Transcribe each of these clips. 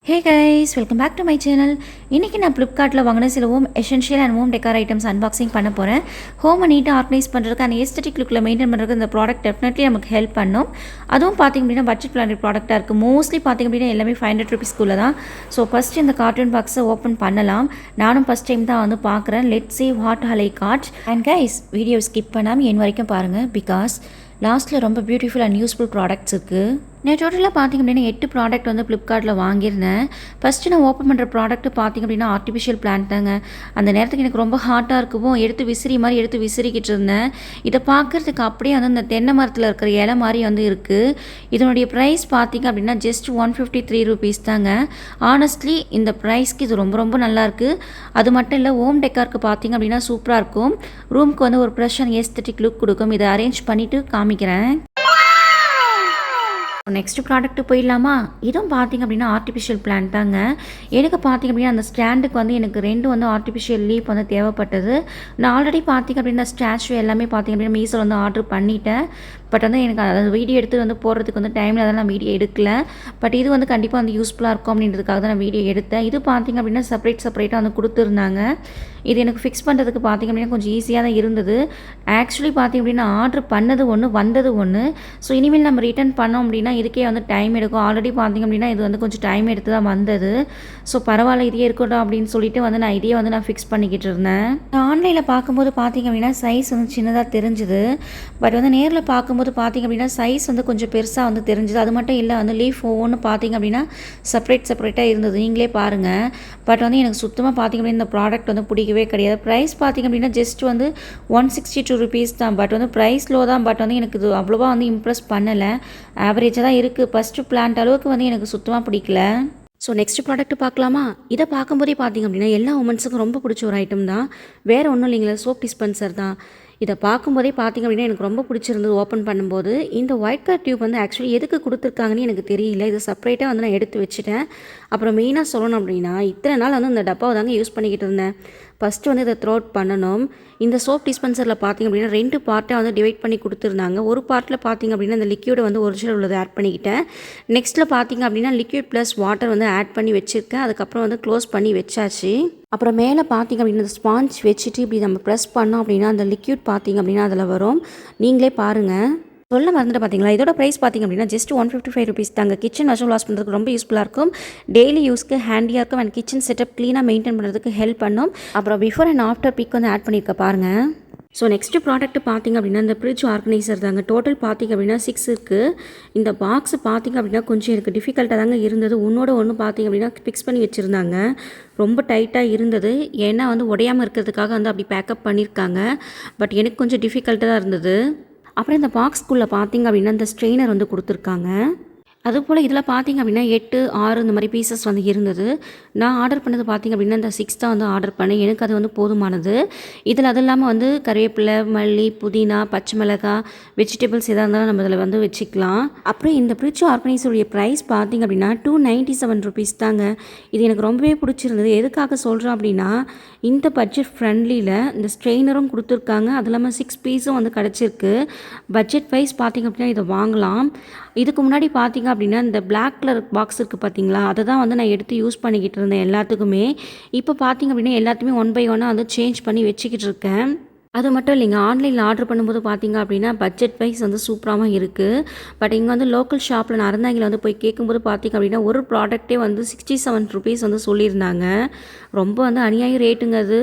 Hey guys, welcome back to my channel. இன்றைக்கி நான் ஃப்ளிப்கார்ட்டில் வாங்கின சில home essential and home decor items unboxing பண்ண போகிறேன். ஹோமை நீட்டாக ஆர்கனைஸ் பண்ணுறதுக்கு அந்த எஸ்தட்டிக் லுக்கில் மெயின்டைன் பண்ணுறதுக்கு இந்த ப்ராடக்ட் டெஃபினெட்லி நமக்கு ஹெல்ப் பண்ணும். அதுவும் பார்த்திங்க அப்படின்னா பட்ஜெட் பிளானட் ப்ராடக்ட்டாக இருக்குது. மோஸ்ட்லி பார்த்திங்க அப்படின்னா எல்லாமே 500 ருபீஸ்க்குள்ளே தான். ஸோ ஃபஸ்ட்டு இந்த கார்ட்டூன் பாக்ஸை ஓப்பன் பண்ணலாம். நானும் ஃபஸ்ட் டைம் தான் வந்து பார்க்குறேன். லெட் சி வாட் ஹலை கார்ட். அண்ட் கைஸ், வீடியோ ஸ்கிப் பண்ணாமல் என் வரைக்கும் பாருங்கள். பிகாஸ் லாஸ்ட்டில் ரொம்ப பியூட்டிஃபுல் அண்ட் யூஸ்ஃபுல் ப்ராடக்ட்ஸ் இருக்குது. நான் டோட்டலாக பார்த்திங்க அப்படின்னா 8 ப்ராடக்ட் வந்து ஃப்ளிப்கார்ட்டில் வாங்கியிருந்தேன். ஃபஸ்ட்டு நான் ஓப்பன் பண்ணுற ப்ராடக்ட்டு பார்த்திங்க அப்படின்னா ஆர்டிஃபிஷியல் பிளான்ட் தாங்க. அந்த நேரத்துக்கு எனக்கு ரொம்ப ஹாட்டாக இருக்கவும் எடுத்து விசிறிக்கிட்டு இருந்தேன். இதை பார்க்குறதுக்கு அப்படியே வந்து அந்த தென்னை மரத்தில் இருக்கிற இலை மாதிரி வந்து இருக்குது. இதனுடைய ப்ரைஸ் பார்த்திங்க அப்படின்னா ஜஸ்ட் 153 ருபீஸ் தாங்க. ஆனஸ்ட்லி இந்த ப்ரைஸ்க்கு இது ரொம்ப ரொம்ப நல்லாயிருக்கு. அது மட்டும் இல்லை, ஹோம் டெக்காருக்கு பார்த்திங்க அப்படின்னா சூப்பராக இருக்கும். ரூமுக்கு வந்து ஒரு ஃப்ரெஷ் அண்ட் எஸ்தட்டிக் லுக் கொடுக்கும். இதை அரேஞ்ச் பண்ணிவிட்டு காமிக்கிறேன். நெக்ஸ்ட் ப்ராடக்ட்டு போயிடலாமா? இதுவும் பார்த்திங்க அப்படின்னா ஆர்டிஃபிஷியல் பிளான்ட் தாங்க. எனக்கு பார்த்திங்க அப்படின்னா அந்த ஸ்டாண்டுக்கு வந்து எனக்கு 2 வந்து ஆர்டிஃபிஷியல் லீப் வந்து தேவைப்பட்டது. நான் ஆல்ரெடி பார்த்திங்க அப்படின்னா ஸ்டாச்சு எல்லாமே பார்த்திங்க அப்படின்னா மீஷோவில் வந்து ஆர்டர் பண்ணிட்டேன். பட் வந்து எனக்கு அதாவது வீடியோ எடுத்து வந்து போடுறதுக்கு வந்து டைமில் அதெல்லாம் நான் வீடியோ எடுக்கல. பட் இது வந்து கண்டிப்பாக வந்து யூஸ்ஃபுல்லாக இருக்கும் அப்படின்றதுக்காக தான் நான் வீடியோ எடுத்தேன். இது பார்த்திங்க அப்படின்னா செப்பரேட்டாக வந்து கொடுத்துருந்தாங்க. இது எனக்கு ஃபிக்ஸ் பண்ணுறதுக்கு பார்த்திங்க அப்படின்னா கொஞ்சம் ஈஸியாக தான் இருந்தது. ஆக்சுவலி பார்த்திங்க அப்படின்னா ஆர்டர் பண்ணது ஒன்று, வந்தது ஒன்று. ஸோ இனிமேல் நம்ம ரிட்டர்ன் பண்ணோம் அப்படின்னா இதுக்கே வந்து டைம் எடுக்கும். ஆல்ரெடி பார்த்திங்க அப்படின்னா இது வந்து கொஞ்சம் டைம் எடுத்து தான் வந்தது. ஸோ பரவாயில்ல, இதே இருக்கட்டும் அப்படின்னு சொல்லிட்டு வந்து நான் இதையே வந்து நான் ஃபிக்ஸ் பண்ணிக்கிட்டு இருந்தேன். ஆன்லைனில் பார்க்கும்போது பார்த்திங்க அப்படின்னா சைஸ் வந்து சின்னதாக தெரிஞ்சுது. பட் வந்து நேரில் பார்க்கும்போது பார்த்திங்க அப்படின்னா சைஸ் வந்து கொஞ்சம் பெருசாக வந்து தெரிஞ்சுது. அது மட்டும் இல்லை, வந்து லீஃப் ஒவ்வொன்று பார்த்திங்க அப்படின்னா செப்பரேட்டாக இருந்தது. நீங்களே பாருங்கள். பட் வந்து எனக்கு சுத்தமாக பார்த்திங்க அப்படின்னா இந்த ப்ராடக்ட் வந்து பிடிக்கவே கிடையாது. ப்ரைஸ் பார்த்திங்க அப்படின்னா ஜஸ்ட் வந்து 162 ருபீஸ் தான். பட் வந்து ப்ரைஸ் லோ தான். பட் வந்து எனக்கு இது அவ்வளோவா வந்து இம்ப்ரெஸ் பண்ணலை. ஆவரேஜாக தான் இருக்குது. ஃபஸ்ட்டு பிளான்ட் அளவுக்கு வந்து எனக்கு சுத்தமாக பிடிக்கல. ஸோ நெக்ஸ்ட் ப்ராடக்ட் பார்க்கலாமா? இதை பார்க்கும்போதே பார்த்திங்க அப்படின்னா எல்லா உமன்ஸுக்கும் ரொம்ப பிடிச்ச ஒரு ஐட்டம் தான். வேறு ஒன்றும் இல்லைங்களா, சோப் டிஸ்பென்சர் தான். இதை பார்க்கும்போதே பார்த்திங்க அப்படின்னா எனக்கு ரொம்ப பிடிச்சிருந்தது. ஓப்பன் பண்ணும்போது இந்த ஒயிட் கலர் டியூப் வந்து ஆக்சுவலி எதுக்கு கொடுத்துருக்காங்கன்னு எனக்கு தெரியல. இதை செப்பரேட்டாக வந்து நான் எடுத்து வச்சுட்டேன். அப்புறம் மெயினாக சொல்லணும் அப்படின்னா இத்தனை நாள் வந்து இந்த டப்பாவை தாங்க யூஸ் பண்ணிக்கிட்டு இருந்தேன். ஃபஸ்ட்டு வந்து இதை த்ரோ அவுட் பண்ணணும். இந்த சோப் டிஸ்பென்சரில் பார்த்திங்க அப்படின்னா 2 பார்ட்டாக வந்து டிவைட் பண்ணி கொடுத்துருந்தாங்க. ஒரு பார்ட்டில் பார்த்திங்க அப்படின்னா இந்த லிக்யூடை வந்து ஒரிஜினல் உள்ளதை ஆட் பண்ணிக்கிட்டேன். நெக்ஸ்ட்டில் பார்த்திங்க அப்படின்னா லிக்யூட் ப்ளஸ் வாட்டர் வந்து ஆட் பண்ணி வச்சுருக்கேன். அதுக்கப்புறம் வந்து க்ளோஸ் பண்ணி வச்சாச்சு. அப்புறம் மேலே பார்த்திங்க அப்படின்னா இந்த ஸ்பாஞ்ச் வச்சுட்டு இப்படி நம்ம ப்ரெஸ் பண்ணோம் அப்படின்னா அந்த லிக்யூட் பார்த்திங்க அப்படின்னா அதில் வரும். நீங்களே பாருங்கள். சொல்ல மறந்துட்டு பார்த்தீங்களா, இதோட ப்ரைஸ் பார்த்திங்க அப்படின்னா ஜஸ்ட் 155 ருபீஸ் தாங்க. கிச்சன் வாஷ் பண்ணுறதுக்கு ரொம்ப யூஸ்ஃபுல்லாக இருக்கும். டெய்லி யூஸ்க்கு ஹேண்டியாக இருக்கும். அண்ட் கிச்சன் செட்டப் க்ளீனாக மெயின்டைன் பண்ணுறதுக்கு ஹெல்ப் பண்ணும். அப்புறம் பிஃபோர் அண்ட் ஆஃப்டர் பிக் வந்து ஆட் பண்ணியிருக்க பாருங்கள். ஸோ நெக்ஸ்ட்டு ப்ராடக்ட் பார்த்திங்க அப்படின்னா இந்த ஃப்ரிட்ஜ் ஆர்கனைசர் தாங்க. டோட்டல் பார்த்திங்க அப்படின்னா 6 இருக்குது. இந்த பாக்ஸ் பார்த்திங்க அப்படின்னா கொஞ்சம் எனக்கு டிஃபிகல்ட்டாக தாங்க இருந்தது. ஒன்று பார்த்திங்க அப்படின்னா ஃபிக்ஸ் பண்ணி வச்சுருந்தாங்க. ரொம்ப டைட்டாக இருந்தது. ஏன்னா வந்து உடையாமல் இருக்கிறதுக்காக வந்து அப்படி பேக்கப் பண்ணியிருக்காங்க. பட் எனக்கு கொஞ்சம் டிஃபிகல்ட்டாக தான் இருந்தது. அப்புறம் இந்த பாக்ஸ்குள்ளே பார்த்திங்க அப்படின்னா இந்த ஸ்ட்ரெயினர் வந்து கொடுத்துருக்காங்க. அதுபோல் இதில் பார்த்திங்க அப்படின்னா 8, 6 இந்த மாதிரி பீசஸ் வந்து இருந்தது. நான் ஆர்டர் பண்ணது பார்த்திங்க அப்படின்னா இந்த 6 தான் வந்து ஆர்டர் பண்ணேன். எனக்கு அது வந்து போதுமானது. இதில் அது இல்லாமல் வந்து கருவேப்பிலை, மல்லி, புதினா, பச்சை மிளகாய், வெஜிடபிள்ஸ் எதாக இருந்தாலும் நம்ம இதில் வந்து வச்சுக்கலாம். அப்புறம் இந்த ஃப்ரிட்ஜ் ஆர்கனைசருடைய ப்ரைஸ் பார்த்திங்க அப்படின்னா 297 ருபீஸ் தாங்க. இது எனக்கு ரொம்பவே பிடிச்சிருந்தது. எதுக்காக சொல்கிறேன் அப்படின்னா இந்த பட்ஜெட் ஃப்ரெண்ட்லியில் இந்த ஸ்ட்ரெயினரும் கொடுத்துருக்காங்க. அது இல்லாமல் 6 பீஸும் வந்து கிடச்சிருக்கு. பட்ஜெட் வைஸ் பார்த்திங்க அப்படின்னா இதை வாங்கலாம். இதுக்கு முன்னாடி பார்த்திங்க அப்படின்னா இந்த பிளாக் கலர் பாக்ஸ் இருக்குது பார்த்திங்களா, அதை தான் வந்து நான் எடுத்து யூஸ் பண்ணிக்கிட்டு இருந்தேன் எல்லாத்துக்குமே. இப்போ பார்த்திங்க அப்படின்னா எல்லாத்தையுமே 1 by 1 வந்து சேஞ்ச் பண்ணி வச்சுக்கிட்டு இருக்கேன். அது மட்டும் இல்லைங்க, ஆன்லைனில் ஆர்டர் பண்ணும்போது பார்த்திங்க அப்படின்னா பட்ஜெட் வைஸ் வந்து சூப்பராகவும் இருக்குது. பட் இங்கே வந்து லோக்கல் ஷாப்பில் நான் அறந்தாங்கில் வந்து போய் கேட்கும்போது பார்த்திங்க அப்படின்னா ஒரு ப்ராடக்ட்டே வந்து 67 ருபீஸ் வந்து சொல்லியிருந்தாங்க. ரொம்ப வந்து அநியாய ரேட்டுங்க அது.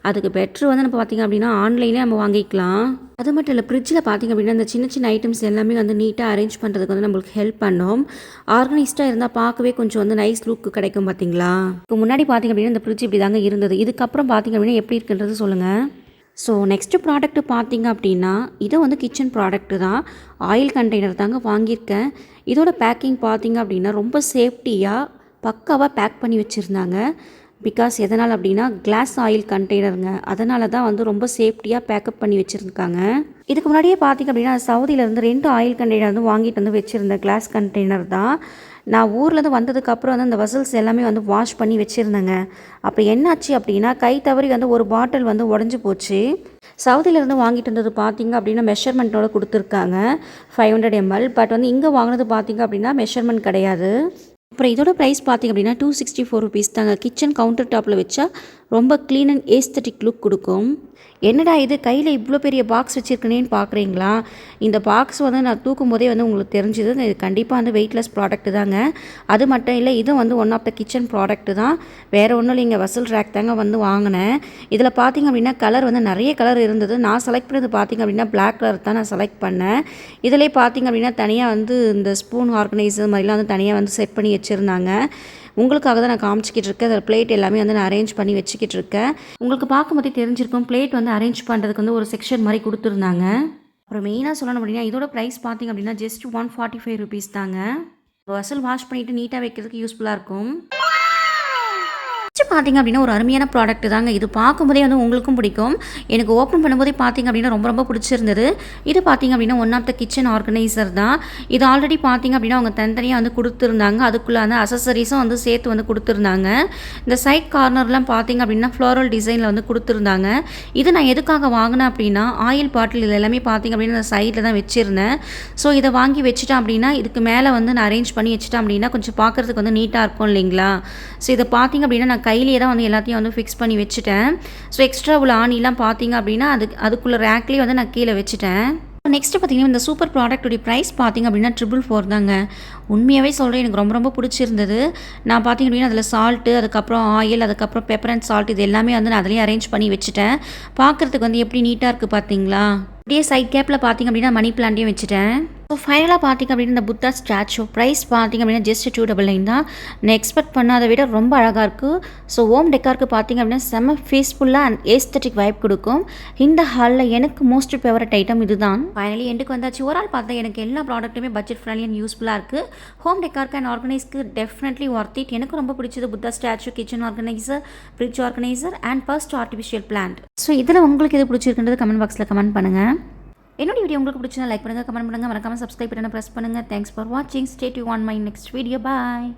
அதுக்கு பெட்ரு வந்து நம்ம பார்த்திங்க அப்படின்னா ஆன்லைனே நம்ம வாங்கிக்கலாம். அது மட்டும் இல்லை, ஃப்ரிட்ஜில் பார்த்திங்க அப்படின்னா இந்த சின்ன ஐட்டம்ஸ் எல்லாமே வந்து நீட்டாக அரேஞ்ச் பண்ணுறதுக்கு வந்து நம்மளுக்கு ஹெல்ப் பண்ணும். ஆர்கனைஸ்டாக இருந்தால் பார்க்கவே கொஞ்சம் வந்து நைஸ் லுக் கிடைக்கும் பார்த்திங்களா. இப்போ முன்னாடி பார்த்திங்க அப்படின்னா இந்த ஃப்ரிட்ஜ் இப்படி தாங்க இருந்தது. இதுக்கப்புறம் பார்த்திங்க அப்படின்னா எப்படி இருக்குன்றது சொல்லுங்கள். ஸோ நெக்ஸ்ட்டு ப்ராடக்ட்டு பார்த்திங்க அப்படின்னா இது வந்து கிச்சன் ப்ராடக்ட்டு தான். ஆயில் கண்டெய்னர் தாங்க வாங்கியிருக்கேன். இதோட பேக்கிங் பார்த்திங்க அப்படின்னா ரொம்ப சேஃப்டியாக பக்காவாக பேக் பண்ணி வச்சுருந்தாங்க. பிகாஸ் எதனால் அப்படின்னா கிளாஸ் ஆயில் கண்டெய்னருங்க. அதனால தான் வந்து ரொம்ப சேஃப்டியாக பேக்கப் பண்ணி வச்சுருக்காங்க. இதுக்கு முன்னாடியே பார்த்திங்க அப்படின்னா சவுதியிலேருந்து 2 ஆயில் கண்டெய்னர் வந்து வாங்கிட்டு வந்து வச்சுருந்தேன். கிளாஸ் கண்டெய்னர் தான். நான் ஊர்லேருந்து வந்ததுக்கப்புறம் வந்து அந்த வசல்ஸ் எல்லாமே வந்து வாஷ் பண்ணி வச்சுருந்தேங்க. அப்போ என்னாச்சு அப்படின்னா கை தவறி வந்து ஒரு பாட்டில் வந்து உடஞ்சி போச்சு. சவுதியிலேருந்து வாங்கிட்டு வந்தது பார்த்திங்க அப்படின்னா மெஷர்மெண்ட்டோடு கொடுத்துருக்காங்க 500 ml. பட் வந்து இங்கே வாங்கினது பார்த்திங்க அப்படின்னா மெஷர்மெண்ட் கிடையாது. அப்புறம் இதோட ப்ரைஸ் பார்த்திங்க அப்படின்னா ₹264 தாங்க. கிச்சன் கவுண்டர் டாப்பில் வச்சா ரொம்ப க்ளீன் அண்ட் ஏஸ்தட்டிக் லுக் கொடுக்கும். என்னடா இது கையில் இவ்வளோ பெரிய பாக்ஸ் வச்சுருக்கேனேன்னு பார்க்குறீங்களா? இந்த பாக்ஸ் வந்து நான் தூக்கும் போதே வந்து உங்களுக்கு தெரிஞ்சுது. இது கண்டிப்பாக வந்து வெயிட்லெஸ் ப்ராடக்ட் தாங்க. அது மட்டும் இல்லை, இதுவும் வந்து one of the kitchen product தான். வேறு ஒன்றும் இல்லைங்க, வெசல் ரேக் தாங்க வந்து வாங்கினேன். இதில் பார்த்திங்க அப்படின்னா கலர் வந்து நிறைய கலர் இருந்தது. நான் செலக்ட் பண்ணது பார்த்திங்க அப்படின்னா பிளாக் கலர் தான் நான் செலக்ட் பண்ணேன். இதிலே பார்த்திங்க அப்படின்னா தனியாக வந்து இந்த ஸ்பூன் ஆர்கனைசர் மாதிரிலாம் வந்து தனியாக வந்து செட் பண்ணி வச்சுருந்தாங்க. உங்களுக்காக தான் நான் காமிச்சிக்கிட்டு இருக்கேன். அதில் பிளேட் எல்லாமே வந்து நான் அரேஞ்ச் பண்ணி வச்சுக்கிட்டு இருக்கேன். உங்களுக்கு பார்க்கும்போதே தெரிஞ்சிருக்கும், பிளேட் வந்து அரேஞ்ச் பண்ணுறதுக்கு வந்து ஒரு செக்ஷன் மாதிரி கொடுத்துருந்தாங்க. அப்புறம் மெயினாக சொல்லணும் அப்படின்னா இதோட ப்ரைஸ் பார்த்திங்க அப்படின்னா ஜஸ்ட் ₹145 தாங்க. வெசல் வாஷ் பண்ணிவிட்டு நீட்டாக வைக்கிறதுக்கு யூஸ்ஃபுல்லாக இருக்கும். பார்த்திங்க அப்படின்னா ஒரு அருமையான ப்ராடக்ட் தாங்க. இது பார்க்கும்போதே வந்து உங்களுக்கும் பிடிக்கும். எனக்கு ஓப்பன் பண்ணும்போதே பார்த்திங்க அப்படின்னா ரொம்ப ரொம்ப பிடிச்சிருந்தது. இது பார்த்திங்க அப்படின்னா one of the kitchen organiser தான். இது ஆல்ரெடி பார்த்திங்க அப்படின்னா அவங்க தனித்தனியாக வந்து கொடுத்துருந்தாங்க. அதுக்குள்ளே அந்த அசசரிஸும் வந்து சேர்த்து வந்து கொடுத்துருந்தாங்க. இந்த சைட் கார்னர்லாம் பார்த்திங்க அப்படின்னா ஃப்ளோரல் டிசைனில் வந்து கொடுத்துருந்தாங்க. இது நான் எதுக்காக வாங்கினேன் அப்படின்னா ஆயில் பாட்டில் இது எல்லாமே பார்த்திங்க அப்படின்னா இந்த சைடில் தான் வச்சுருந்தேன். ஸோ இதை வாங்கி வச்சுட்டேன் அப்படின்னா இதுக்கு மேலே வந்து நான் அரேஞ்ச் பண்ணி வச்சுட்டேன் அப்படின்னா கொஞ்சம் பார்க்குறதுக்கு வந்து நீட்டாக இருக்கும் இல்லைங்களா? ஸோ இதை பார்த்திங்க அப்படின்னா நான் கையிலேயே தான் வந்து எல்லாத்தையும் வந்து ஃபிக்ஸ் பண்ணி வச்சுட்டேன். ஸோ எக்ஸ்ட்ரா உள்ள ஆணிலாம் பார்த்திங்க அப்படின்னா அதுக்குள்ளே ரேக்லேயே வந்து நான் கீழே வச்சுட்டேன். நெக்ஸ்ட்டு பார்த்திங்கன்னா இந்த சூப்பர் ப்ராடக்ட்டுடைய ப்ரைஸ் பார்த்திங்க அப்படின்னா $444 தாங்க. உண்மையாகவே சொல்கிறேன், எனக்கு ரொம்ப ரொம்ப பிடிச்சிருந்தது. நான் பார்த்திங்க அப்படின்னா அதில் சால்ட்டு, அதுக்கப்புறம் ஆயில், அதுக்கப்புறம் பெப்பர் அண்ட் சால்ட் இது எல்லாமே வந்து நான் அதிலேயே அரேஞ்ச் பண்ணி வச்சுட்டேன். பார்க்குறதுக்கு வந்து எப்படி நீட்டாக இருக்குது பார்த்தீங்களா? அப்படியே சைட் கேப்பில் பார்த்திங்க அப்படின்னா மணி பிளான்ட்டையும் வச்சுட்டேன். ஸோ ஃபைனலாக பார்த்திங்க அப்படின்னா இந்த புத்தா ஸ்டாச்சு ப்ரைஸ் பார்த்திங்க அப்படின்னா ஜஸ்ட் $299 தான். நான் எக்ஸ்பெக்ட் பண்ணாத விட ரொம்ப அழகாக இருக்குது. ஸோ ஹோம் டெக்காருக்கு பார்த்திங்க அப்படின்னா செம்ம பீஸ்ஃபுல்லாக அண்ட் ஏஸ்தட்டிக் வைப் கொடுக்கும். இந்த ஹாலில் எனக்கு மோஸ்ட் ஃபேவரட் ஐட்டம் இது தான். ஃபைனலி எண்டுக்கு வந்தாச்சு. ஒரு ஆள் பார்த்தா எனக்கு எல்லா ப்ராடக்ட்டுமே பட்ஜெட் ஃப்ரெண்ட்லி அண்ட் யூஸ்ஃபுல்லாக இருக்குது. ஹோம் டெக்காருக்கு அண்ட் ஆர்கனைஸ்க்கு டெஃபினெட்லி ஒர்த் இட். எனக்கு ரொம்ப பிடிச்சது Buddha statue, kitchen organizer, fridge organizer and first artificial plant. So இதில் உங்களுக்கு எது பிடிச்சிருக்குன்றது கமெண்ட் பாக்ஸில் கமெண்ட் பண்ணுங்கள். என்னோட வீடியோ உங்களுக்கு பிடிச்சா லைக் பண்ணுங்கள், கமெண்ட் பண்ணுங்கள், மறக்காமல் சப்ஸ்கிரைப் பண்ண ப்ரெஸ் பண்ணுங்கள். தேங்க்ஸ் ஃபார் வாட்சிங். Stay tune on my next video. Bye.